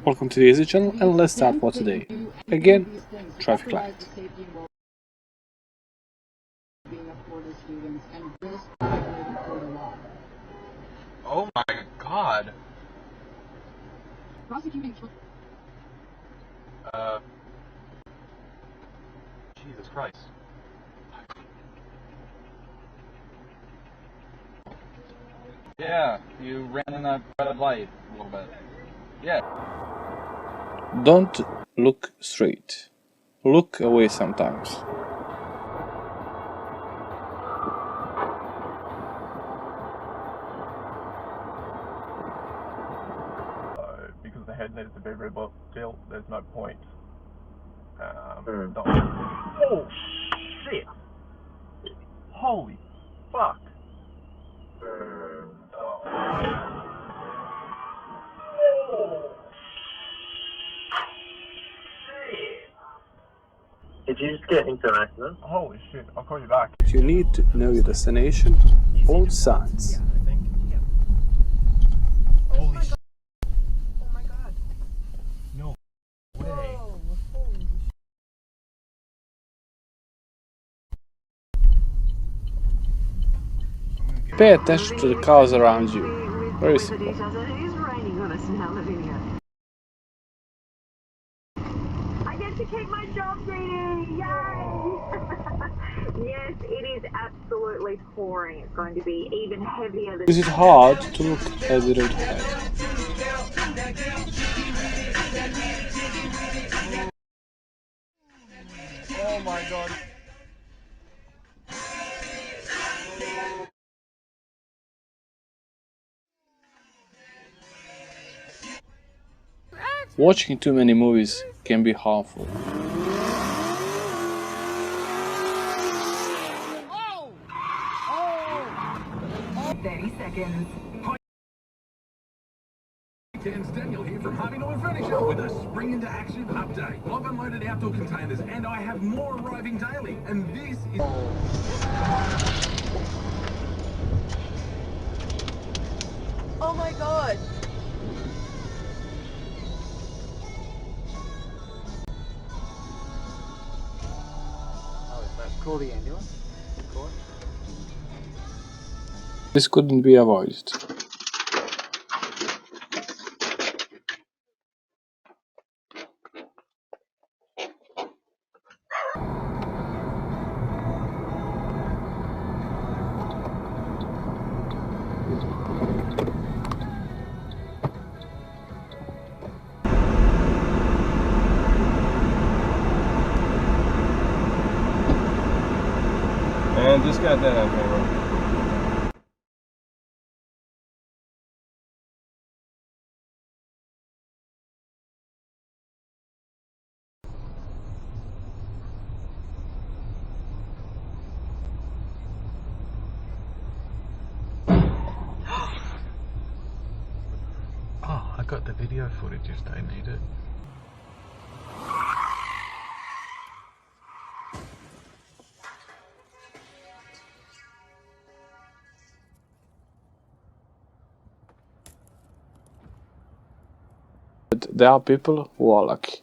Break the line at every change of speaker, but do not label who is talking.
Welcome to the Easy channel, and let's start for today. Again, traffic light.
Oh my god. Jesus Christ. Yeah, you ran in that red light a little bit. Yeah.
Don't look straight. Look away sometimes.
Because the head needs to be rebuilt, there's no point. Oh shit! Holy fuck!
Did you just get into an accident?
Holy shit! I'll call you back.
If you need to know your destination, follow signs.
Holy shit. Oh my god. No way.
Pay attention to the cars around you. Very simple.
It is raining on us now, Lavinia. I get to keep my job, Jeannie! Yay! Yes, it is absolutely pouring. It's going to be even heavier than...
Is it hard to look at the road ahead?
Oh my god.
Watching too many movies can be harmful.
30 seconds.
It's Daniel here from Harvey Norman Furniture with a spring into action update. I've unloaded outdoor containers and I have more arriving daily. And this is...
Oh my god!
Call the ambulance. Call it.
This couldn't be avoided.
And just got that on camera.
Oh, I got the video footage if they need it.
But there are people who are lucky.